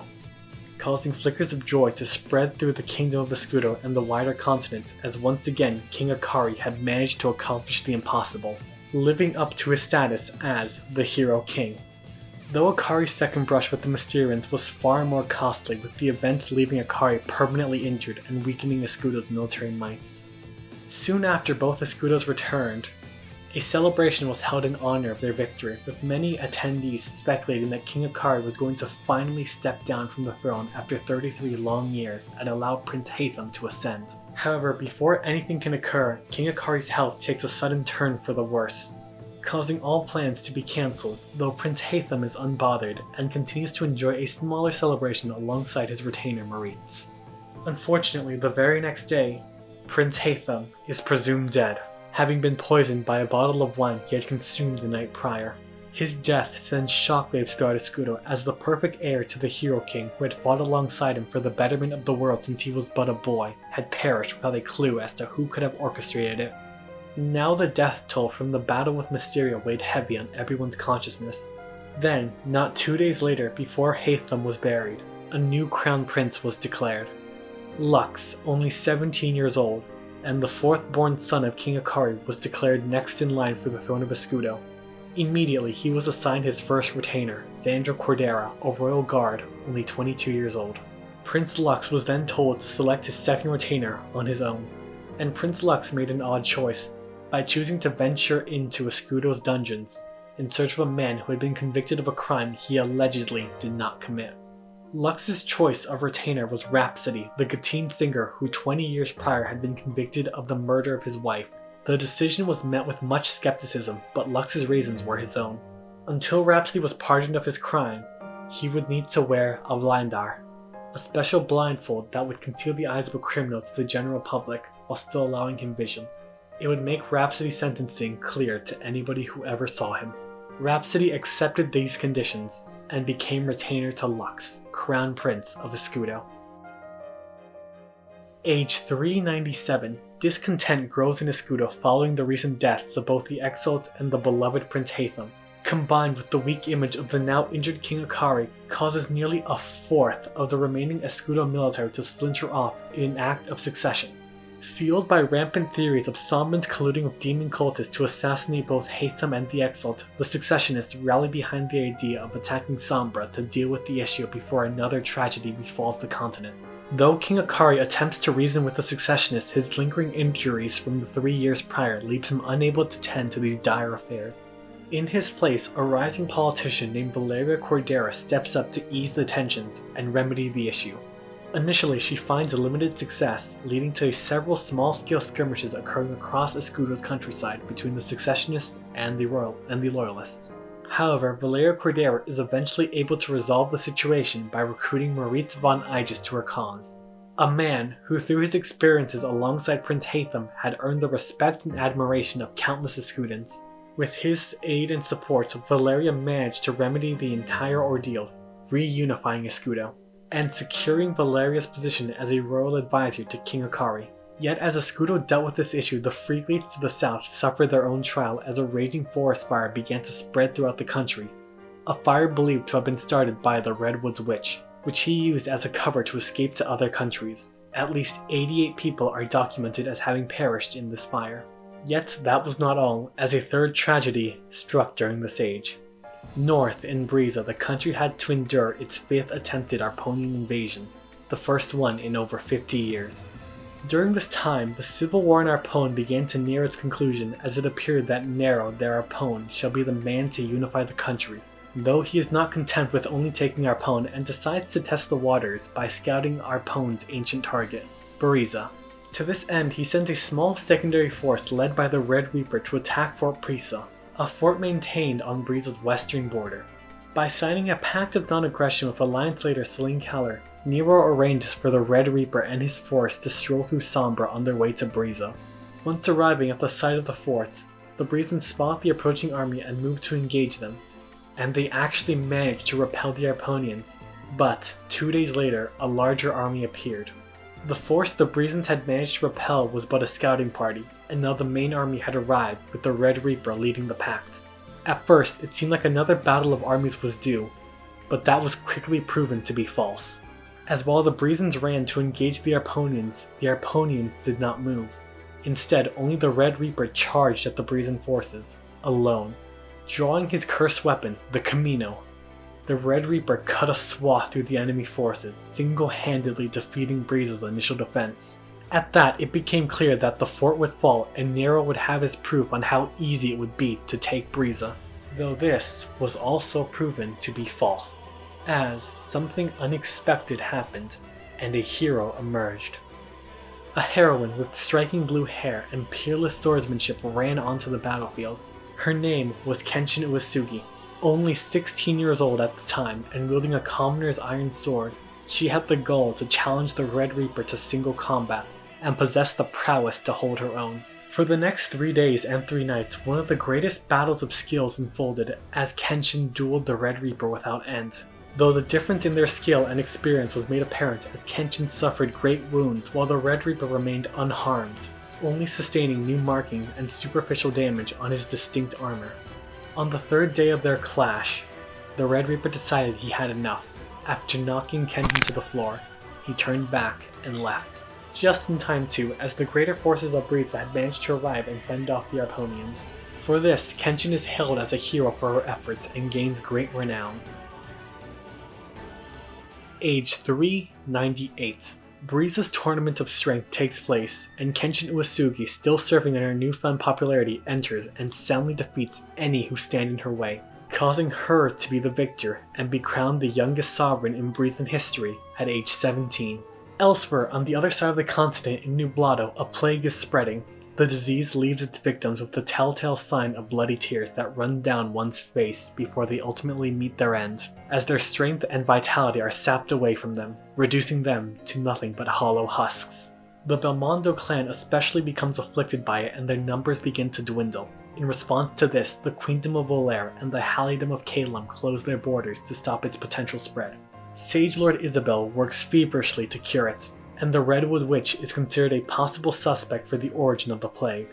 causing flickers of joy to spread through the kingdom of Escudo and the wider continent, as once again King Akari had managed to accomplish the impossible, living up to his status as the Hero King. Though Akari's second brush with the Mysterians was far more costly, with the event leaving Akari permanently injured and weakening Escudo's military might. Soon after both Escudos returned, a celebration was held in honor of their victory, with many attendees speculating that King Akari was going to finally step down from the throne after 33 long years and allow Prince Hatham to ascend. However, before anything can occur, King Akari's health takes a sudden turn for the worse, causing all plans to be cancelled, though Prince Hatham is unbothered and continues to enjoy a smaller celebration alongside his retainer Moritz. Unfortunately, the very next day, Prince Hatham is presumed dead, having been poisoned by a bottle of wine he had consumed the night prior. His death sends shockwaves throughout Escudo, as the perfect heir to the Hero King, who had fought alongside him for the betterment of the world since he was but a boy, had perished without a clue as to who could have orchestrated it. Now the death toll from the battle with Mysteria weighed heavy on everyone's consciousness. Then, not 2 days later, before Hatham was buried, a new crown prince was declared. Lux, only 17 years old, and the fourth-born son of King Akari, was declared next in line for the throne of Escudo. Immediately, he was assigned his first retainer, Xandra Cordera, a royal guard, only 22 years old. Prince Lux was then told to select his second retainer on his own, and Prince Lux made an odd choice, by choosing to venture into Escudo's dungeons, in search of a man who had been convicted of a crime he allegedly did not commit. Lux's choice of retainer was Rhapsody, the Gatine singer who 20 years prior had been convicted of the murder of his wife. The decision was met with much skepticism, but Lux's reasons were his own. Until Rhapsody was pardoned of his crime, he would need to wear a blindar, a special blindfold that would conceal the eyes of a criminal to the general public while still allowing him vision. It would make Rhapsody's sentencing clear to anybody who ever saw him. Rhapsody accepted these conditions and became retainer to Lux, Crown Prince of Escudo. Age 397, discontent grows in Escudo following the recent deaths of both the Exalt and the beloved Prince Hatham, combined with the weak image of the now injured King Akari, causes nearly a fourth of the remaining Escudo military to splinter off in an act of succession. Fueled by rampant theories of Zamen's colluding with demon cultists to assassinate both Hatham and the Exalt, the Successionists rally behind the idea of attacking Sombra to deal with the issue before another tragedy befalls the continent. Though King Akari attempts to reason with the Successionists, his lingering injuries from the 3 years prior leaves him unable to tend to these dire affairs. In his place, a rising politician named Valeria Cordera steps up to ease the tensions and remedy the issue. Initially, she finds a limited success, leading to several small-scale skirmishes occurring across Escudo's countryside between the Successionists and the Loyalists. However, Valeria Cordera is eventually able to resolve the situation by recruiting Moritz von Aegis to her cause, a man who through his experiences alongside Prince Hatham had earned the respect and admiration of countless Escudans. With his aid and support, Valeria managed to remedy the entire ordeal, reunifying Escudo, and securing Valeria's position as a royal advisor to King Akari. Yet as Escudo dealt with this issue, the Freegleets to the south suffered their own trial as a raging forest fire began to spread throughout the country. A fire believed to have been started by the Redwoods Witch, which he used as a cover to escape to other countries. At least 88 people are documented as having perished in this fire. Yet that was not all, as a third tragedy struck during this age. North in Briza, the country had to endure its 5th attempted Arponian invasion, the first one in over 50 years. During this time, the civil war in Arpone began to near its conclusion, as it appeared that Nero, their Arpone, shall be the man to unify the country, though he is not content with only taking Arpone and decides to test the waters by scouting Arpone's ancient target, Briza. To this end, he sent a small secondary force led by the Red Reaper to attack Fort Prisa, a fort maintained on Briza's western border. By signing a pact of non-aggression with Alliance leader Celine Keller, Nero arranges for the Red Reaper and his force to stroll through Sombra on their way to Briza. Once arriving at the site of the fort, the Brizans spot the approaching army and move to engage them, and they actually manage to repel the Arponians. But 2 days later, a larger army appeared. The force the Brizans had managed to repel was but a scouting party, and now the main army had arrived with the Red Reaper leading the pact. At first, it seemed like another battle of armies was due, but that was quickly proven to be false. As while the Brizans ran to engage the Arponians did not move. Instead, only the Red Reaper charged at the Brizan forces, alone. Drawing his cursed weapon, the Camino, the Red Reaper cut a swath through the enemy forces, single-handedly defeating Briza's initial defense. At that, it became clear that the fort would fall and Nero would have his proof on how easy it would be to take Briza. Though this was also proven to be false, as something unexpected happened and a hero emerged. A heroine with striking blue hair and peerless swordsmanship ran onto the battlefield. Her name was Kenshin Uesugi. Only 16 years old at the time and wielding a commoner's iron sword, she had the gall to challenge the Red Reaper to single combat and possessed the prowess to hold her own. For the next 3 days and 3 nights, one of the greatest battles of skills unfolded as Kenshin dueled the Red Reaper without end. Though the difference in their skill and experience was made apparent as Kenshin suffered great wounds while the Red Reaper remained unharmed, only sustaining new markings and superficial damage on his distinct armor. On the 3rd day of their clash, the Red Reaper decided he had enough. After knocking Kenshin to the floor, he turned back and left. Just in time too, as the greater forces of Briza had managed to arrive and fend off the Arponians. For this, Kenshin is hailed as a hero for her efforts and gains great renown. Age 398. Briza's Tournament of Strength takes place, and Kenshin Uesugi, still serving in her newfound popularity, enters and soundly defeats any who stand in her way, causing her to be the victor and be crowned the youngest sovereign in Brizan history at age 17. Elsewhere, on the other side of the continent in New Blotto, a plague is spreading. The disease leaves its victims with the telltale sign of bloody tears that run down one's face before they ultimately meet their end, as their strength and vitality are sapped away from them, reducing them to nothing but hollow husks. The Belmondo Clan especially becomes afflicted by it and their numbers begin to dwindle. In response to this, the Queendom of Volaire and the Hallidom of Calum close their borders to stop its potential spread. Sage Lord Isabel works feverishly to cure it, and the Redwood Witch is considered a possible suspect for the origin of the plague.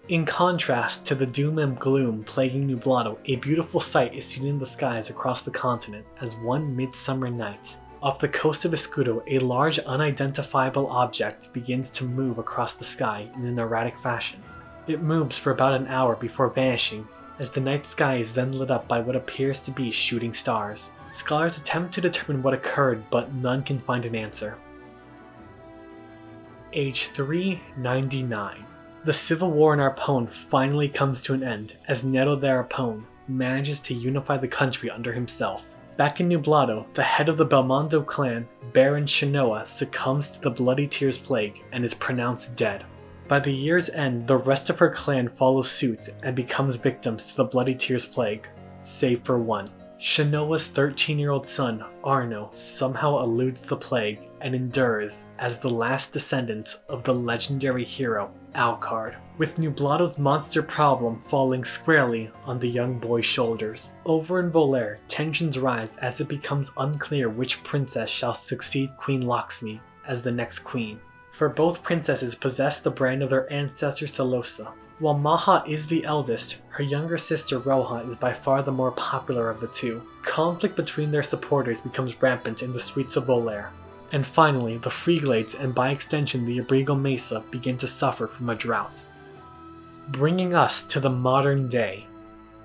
In contrast to the doom and gloom plaguing Nublado, a beautiful sight is seen in the skies across the continent as one midsummer night. Off the coast of Escudo, a large unidentifiable object begins to move across the sky in an erratic fashion. It moves for about an hour before vanishing, as the night sky is then lit up by what appears to be shooting stars. Scholars attempt to determine what occurred, but none can find an answer. Age 399. The civil war in Arpone finally comes to an end, as Nero de Arpone manages to unify the country under himself. Back in Nublado, the head of the Belmondo clan, Baron Shinoa, succumbs to the Bloody Tears plague and is pronounced dead. By the year's end, the rest of her clan follows suit and becomes victims to the Bloody Tears plague, save for one. Shinoa's 13-year-old son, Arno, somehow eludes the plague and endures as the last descendant of the legendary hero, Alcor, with Nublado's monster problem falling squarely on the young boy's shoulders. Over in Volaire, tensions rise as it becomes unclear which princess shall succeed Queen Laxmi as the next queen, for both princesses possess the brand of their ancestor Salosa. While Maha is the eldest, her younger sister Roja is by far the more popular of the two. Conflict between their supporters becomes rampant in the streets of Volaire. And finally, the Freeglades and by extension the Abrigo Mesa begin to suffer from a drought. Bringing us to the modern day,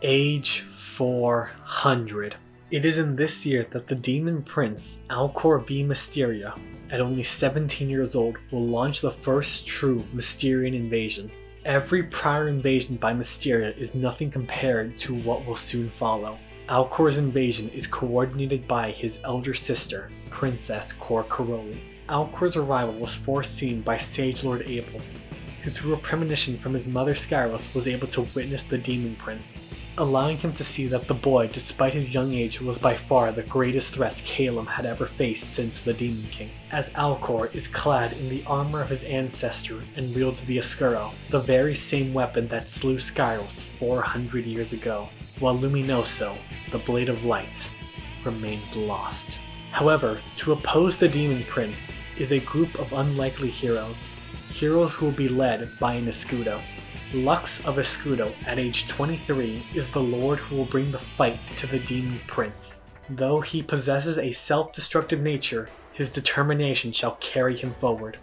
age 400. It is in this year that the Demon Prince Alcor v Mysteria, at only 17 years old, will launch the first true Mysterian invasion. Every prior invasion by Mysteria is nothing compared to what will soon follow. Alcor's invasion is coordinated by his elder sister, Princess Cor Caroli. Alcor's arrival was foreseen by Sage Lord Abel, who through a premonition from his mother Skyros was able to witness the Demon Prince, allowing him to see that the boy, despite his young age, was by far the greatest threat Calum had ever faced since the Demon King, as Alcor is clad in the armor of his ancestor and wields the Escuro, the very same weapon that slew Skyros 400 years ago, while Luminoso, the Blade of Light, remains lost. However, to oppose the Demon Prince is a group of unlikely heroes who will be led by an Escudo. Lux of Escudo, at age 23, is the lord who will bring the fight to the Demon Prince. Though he possesses a self-destructive nature, his determination shall carry him forward.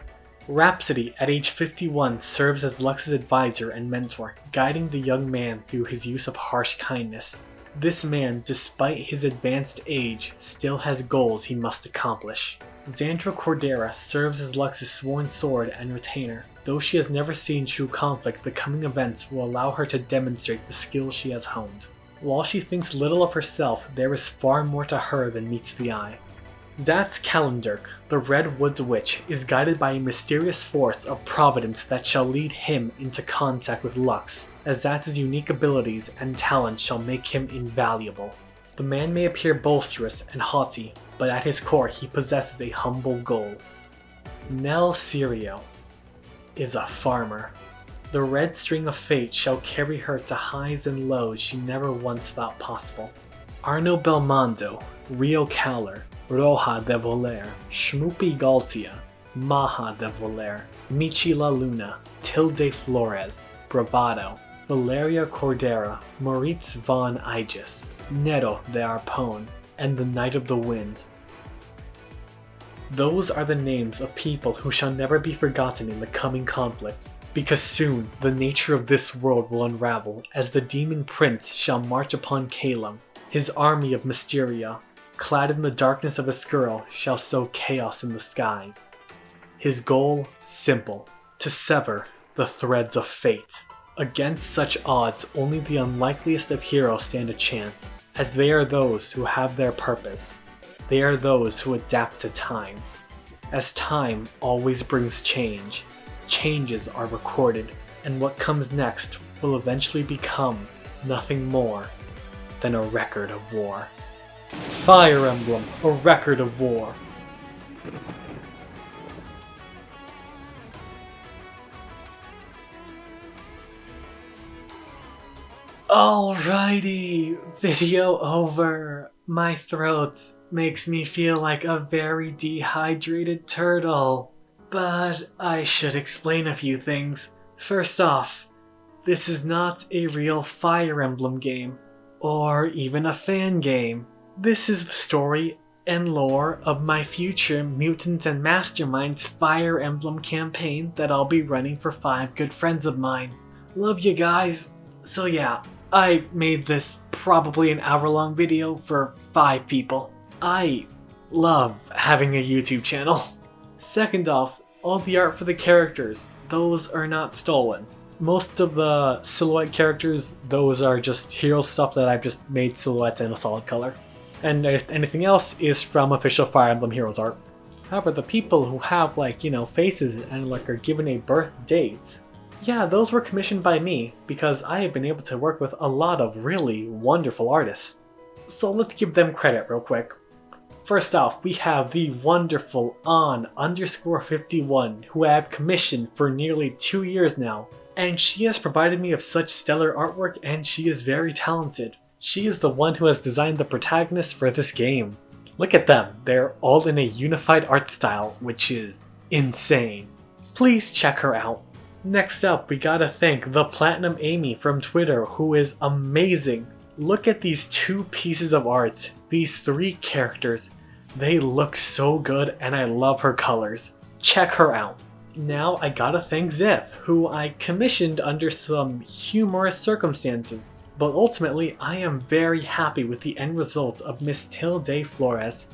Rhapsody, at age 51, serves as Lux's advisor and mentor, guiding the young man through his use of harsh kindness. This man, despite his advanced age, still has goals he must accomplish. Xandra Cordera serves as Lux's sworn sword and retainer. Though she has never seen true conflict, the coming events will allow her to demonstrate the skills she has honed. While she thinks little of herself, there is far more to her than meets the eye. Zatz Kalendurk, the Red Woods Witch, is guided by a mysterious force of providence that shall lead him into contact with Lux, as Zatz's unique abilities and talents shall make him invaluable. The man may appear boisterous and haughty, but at his core he possesses a humble goal. Nell Sirio is a farmer. The red string of fate shall carry her to highs and lows she never once thought possible. Arno Belmondo, Rio Caller, Roja de Volaire, Schmoopy Galtia, Maha de Volaire, Michi La Luna, Tilde Flores, Bravado, Valeria Cordera, Moritz von Aegis, Nero de Arpone, and the Knight of the Wind. Those are the names of people who shall never be forgotten in the coming conflicts, because soon the nature of this world will unravel as the Demon Prince shall march upon Calum. His army of Mysteria, clad in the darkness of Escuro, shall sow chaos in the skies. His goal, simple, to sever the threads of fate. Against such odds, only the unlikeliest of heroes stand a chance, as they are those who have their purpose. They are those who adapt to time. As time always brings change, changes are recorded, and what comes next will eventually become nothing more than a record of war. Fire Emblem, a record of war. Alrighty, video over. My throat makes me feel like a very dehydrated turtle. But I should explain a few things. First off, this is not a real Fire Emblem game, or even a fan game. This is the story and lore of my future Mutants and Masterminds Fire Emblem campaign that I'll be running for 5 good friends of mine. Love you guys. So yeah, I made this probably an hour-long video for 5 people. I love having a YouTube channel. Second off, all the art for the characters, those are not stolen. Most of the silhouette characters, those are just hero stuff that I've just made silhouettes in a solid color. And anything else is from official Fire Emblem Heroes art. However, the people who have faces and are given a birth date, yeah, those were commissioned by me because I have been able to work with a lot of really wonderful artists. So let's give them credit real quick. First off, we have the wonderful On_51, who I have commissioned for nearly 2 years now, and she has provided me of such stellar artwork and she is very talented. She is the one who has designed the protagonists for this game. Look at them, they're all in a unified art style, which is insane. Please check her out. Next up, we gotta thank the Platinum Amy from Twitter, who is amazing. Look at these 2 pieces of art, these 3 characters. They look so good and I love her colors. Check her out. Now I gotta thank Zith, who I commissioned under some humorous circumstances. But ultimately, I am very happy with the end result of Miss Tilde Flores.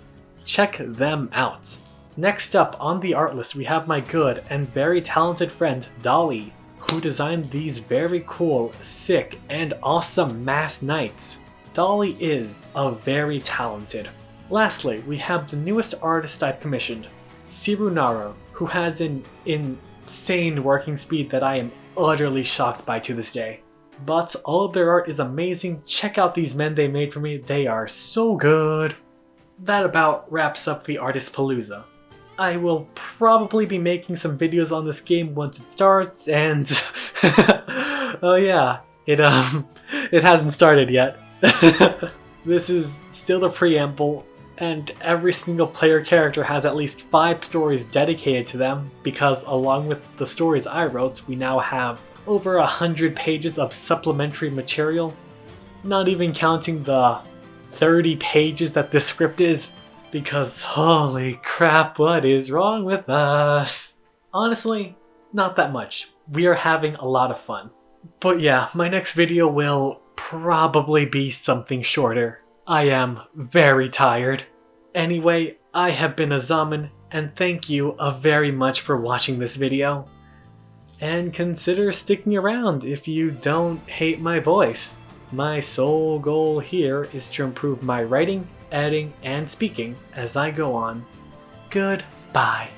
Check them out. Next up on the art list, we have my good and very talented friend Dolly, who designed these very cool, sick, and awesome mass knights. Dolly is very talented. Lastly, we have the newest artist I've commissioned, Sirunaro, who has an insane working speed that I am utterly shocked by to this day. But all of their art is amazing. Check out these men they made for me, they are so good. That about wraps up the artist Palooza. I will probably be making some videos on this game once it starts, and oh yeah, it hasn't started yet. This is still the preamble, and every single player character has at least 5 stories dedicated to them, because along with the stories I wrote, we now have over 100 pages of supplementary material, not even counting the 30 pages that this script is. Because holy crap, what is wrong with us? Honestly, not that much. We are having a lot of fun. But yeah, my next video will probably be something shorter. I am very tired. Anyway, I have been a Zamen, and thank you very much for watching this video. And consider sticking around if you don't hate my voice. My sole goal here is to improve my writing, editing, and speaking as I go on. Goodbye.